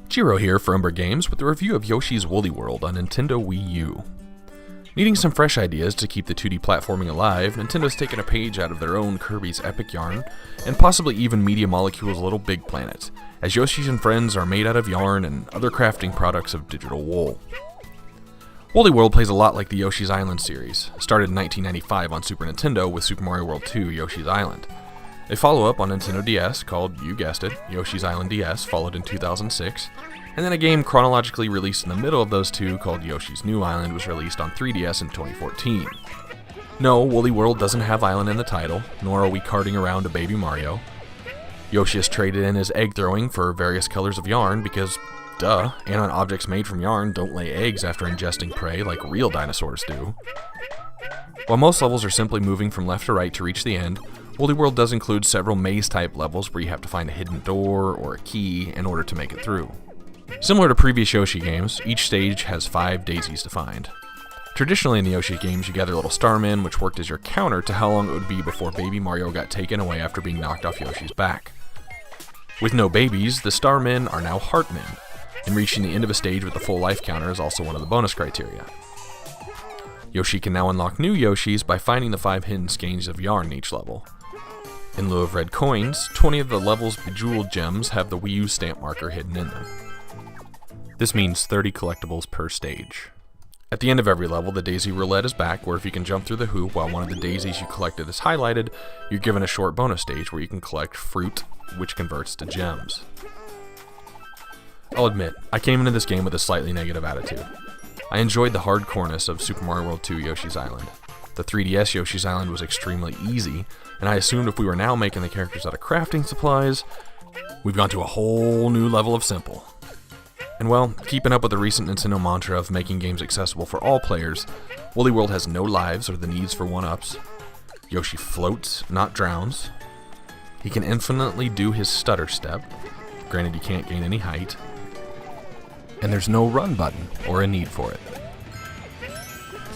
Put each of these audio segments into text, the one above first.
Chiro here for Umbra Games with a review of Yoshi's Woolly World on Nintendo Wii U. Needing some fresh ideas to keep the 2D platforming alive, Nintendo's taken a page out of their own Kirby's epic yarn, and possibly even Media Molecule's Little Big Planet, as Yoshi's and friends are made out of yarn and other crafting products of digital wool. Woolly World plays a lot like the Yoshi's Island series, started in 1995 on Super Nintendo with Super Mario World 2 Yoshi's Island. A follow-up on Nintendo DS called, you guessed it, Yoshi's Island DS followed in 2006, and then a game chronologically released in the middle of those two called Yoshi's New Island was released on 3DS in 2014. No, Woolly World doesn't have Island in the title, nor are we carting around a baby Mario. Yoshi has traded in his egg throwing for various colors of yarn because, duh, and objects made from yarn don't lay eggs after ingesting prey like real dinosaurs do. While most levels are simply moving from left to right to reach the end, Woolly World does include several maze-type levels where you have to find a hidden door or a key in order to make it through. Similar to previous Yoshi games, each stage has 5 daisies to find. Traditionally in the Yoshi games, you gather little starmen, which worked as your counter to how long it would be before baby Mario got taken away after being knocked off Yoshi's back. With no babies, the starmen are now heartmen, and reaching the end of a stage with a full life counter is also one of the bonus criteria. Yoshi can now unlock new Yoshis by finding the 5 hidden skeins of yarn in each level. In lieu of red coins, 20 of the level's bejeweled gems have the Wii U stamp marker hidden in them. This means 30 collectibles per stage. At the end of every level, the daisy roulette is back, where if you can jump through the hoop while one of the daisies you collected is highlighted, you're given a short bonus stage where you can collect fruit, which converts to gems. I'll admit, I came into this game with a slightly negative attitude. I enjoyed the hardcoreness of Super Mario World 2 Yoshi's Island. The 3DS Yoshi's Island was extremely easy, and I assumed if we were now making the characters out of crafting supplies, we've gone to a whole new level of simple. And well, keeping up with the recent Nintendo mantra of making games accessible for all players, Woolly World has no lives or the needs for one-ups. Yoshi floats, not drowns. He can infinitely do his stutter step, granted he can't gain any height. And there's no run button, or a need for it.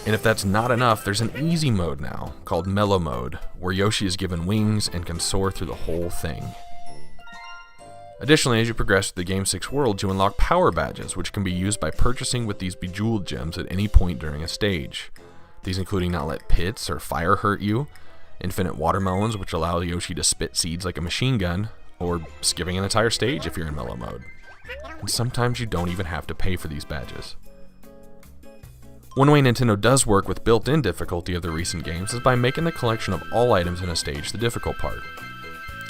And if that's not enough, there's an easy mode now, called Mellow Mode, where Yoshi is given wings and can soar through the whole thing. Additionally, as you progress through the game's 6 worlds, you unlock power badges, which can be used by purchasing with these bejeweled gems at any point during a stage. These including not let pits or fire hurt you, infinite watermelons, which allow Yoshi to spit seeds like a machine gun, or skipping an entire stage if you're in Mellow Mode. And sometimes you don't even have to pay for these badges. One way Nintendo does work with built-in difficulty of the recent games is by making the collection of all items in a stage the difficult part.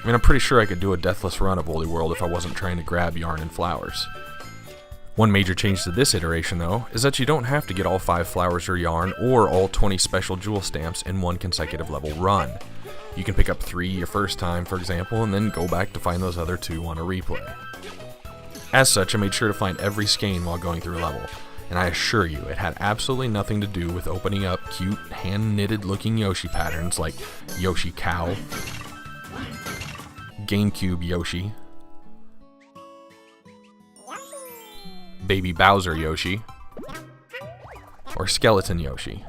I mean, I'm pretty sure I could do a deathless run of Woolly World if I wasn't trying to grab yarn and flowers. One major change to this iteration, though, is that you don't have to get all 5 flowers or yarn or all 20 special jewel stamps in one consecutive level run. You can pick up 3 your first time, for example, and then go back to find those other 2 on a replay. As such, I made sure to find every skein while going through a level, and I assure you, it had absolutely nothing to do with opening up cute, hand-knitted looking Yoshi patterns like Yoshi Cow, GameCube Yoshi, Baby Bowser Yoshi, or Skeleton Yoshi.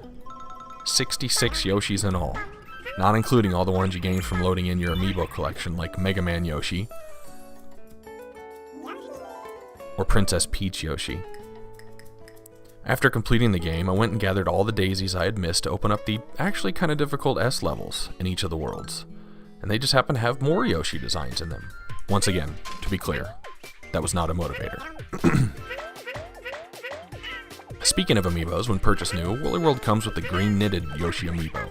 66 Yoshis in all, not including all the ones you gained from loading in your amiibo collection like Mega Man Yoshi, or Princess Peach Yoshi. After completing the game, I went and gathered all the daisies I had missed to open up the actually kind of difficult S levels in each of the worlds, and they just happen to have more Yoshi designs in them. Once again, to be clear, that was not a motivator. Speaking of amiibos, when purchased new, Woolly World comes with the green knitted Yoshi amiibo,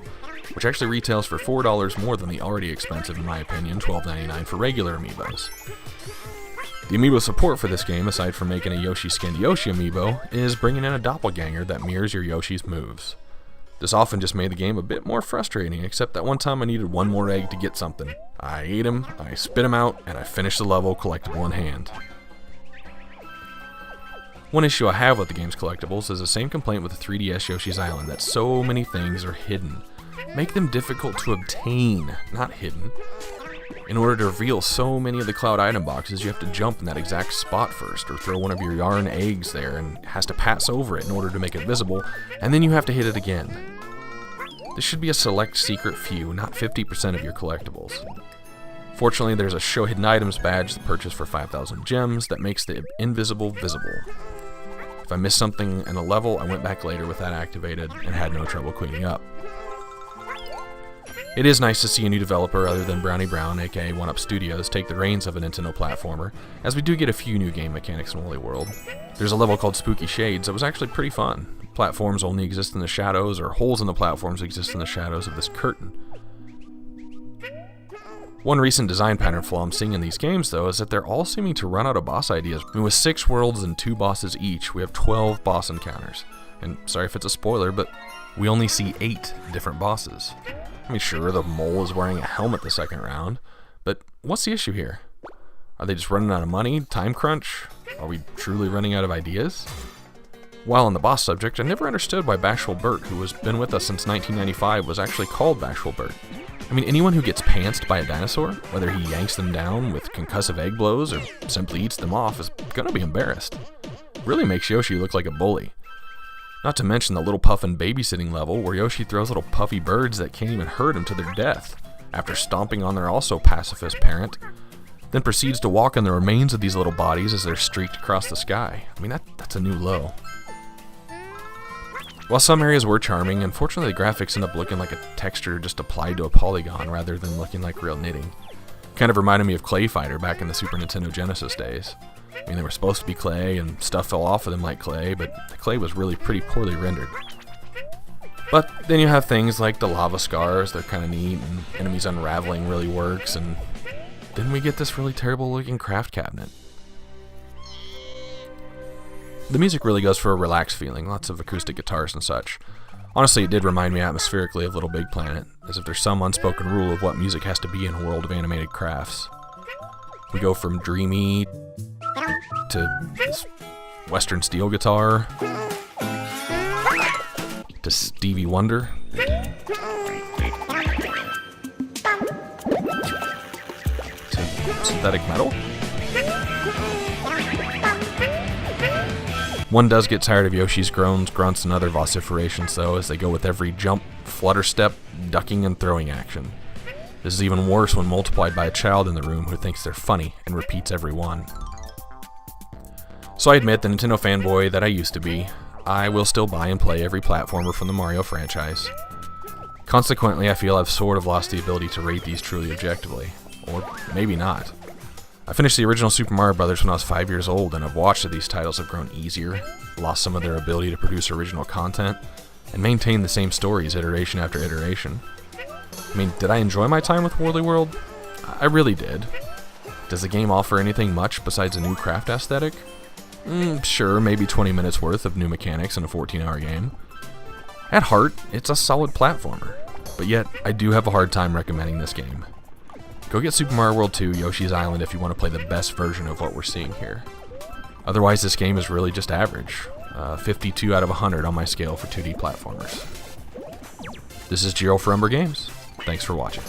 which actually retails for $4 more than the already expensive, in my opinion, $12.99 for regular amiibos. The amiibo support for this game, aside from making a Yoshi skinned Yoshi amiibo, is bringing in a doppelganger that mirrors your Yoshi's moves. This often just made the game a bit more frustrating, except that one time I needed one more egg to get something. I ate him, I spit him out, and I finished the level collectible in hand. One issue I have with the game's collectibles is the same complaint with the 3DS Yoshi's Island, that so many things are hidden. Make them difficult to obtain, not hidden. In order to reveal so many of the Cloud item boxes, you have to jump in that exact spot first, or throw one of your yarn eggs there and has to pass over it in order to make it visible, and then you have to hit it again. This should be a select secret few, not 50% of your collectibles. Fortunately, there's a show hidden items badge purchased for 5,000 gems that makes the invisible visible. If I missed something in a level, I went back later with that activated and had no trouble cleaning up. It is nice to see a new developer other than Brownie Brown, aka 1UP Studios, take the reins of a Nintendo platformer, as we do get a few new game mechanics in Woolly World. There's a level called Spooky Shades that was actually pretty fun. Platforms only exist in the shadows, or holes in the platforms exist in the shadows of this curtain. One recent design pattern flaw I'm seeing in these games, though, is that they're all seeming to run out of boss ideas. I mean, with 6 worlds and 2 bosses each, we have 12 boss encounters. And sorry if it's a spoiler, but we only see 8 different bosses. I mean, sure, the mole is wearing a helmet the second round, but what's the issue here? Are they just running out of money? Time crunch? Are we truly running out of ideas? While on the boss subject, I never understood why Bashful Bert, who has been with us since 1995, was actually called Bashful Bert. I mean, anyone who gets pantsed by a dinosaur, whether he yanks them down with concussive egg blows or simply eats them off, is gonna be embarrassed. Really makes Yoshi look like a bully. Not to mention the little puffin babysitting level where Yoshi throws little puffy birds that can't even hurt him to their death, after stomping on their also pacifist parent, then proceeds to walk on the remains of these little bodies as they're streaked across the sky. I mean, that's a new low. While some areas were charming, unfortunately the graphics end up looking like a texture just applied to a polygon rather than looking like real knitting. Kind of reminded me of Clay Fighter back in the Super Nintendo Genesis days. I mean, they were supposed to be clay, and stuff fell off of them like clay, but the clay was really pretty poorly rendered. But then you have things like the lava scars, they're kind of neat, and enemies unraveling really works, and then we get this really terrible looking craft cabinet. The music really goes for a relaxed feeling, lots of acoustic guitars and such. Honestly, it did remind me atmospherically of Little Big Planet, as if there's some unspoken rule of what music has to be in a world of animated crafts. We go from dreamy to this Western steel guitar to Stevie Wonder to synthetic metal. One does get tired of Yoshi's groans, grunts, and other vociferations, though, as they go with every jump, flutter step, ducking, and throwing action. This is even worse when multiplied by a child in the room who thinks they're funny and repeats every one. So I admit, the Nintendo fanboy that I used to be, I will still buy and play every platformer from the Mario franchise. Consequently, I feel I've sort of lost the ability to rate these truly objectively. Or maybe not. I finished the original Super Mario Bros. When I was 5 years old, and I've watched that these titles have grown easier, lost some of their ability to produce original content, and maintain the same stories iteration after iteration. I mean, did I enjoy my time with Woolly World? I really did. Does the game offer anything much besides a new craft aesthetic? Sure, maybe 20 minutes worth of new mechanics in a 14-hour game. At heart, it's a solid platformer, but yet I do have a hard time recommending this game. Go get Super Mario World 2 Yoshi's Island if you want to play the best version of what we're seeing here. Otherwise, this game is really just average. 52 out of 100 on my scale for 2D platformers. This is Giro for Umbra Games. Thanks for watching.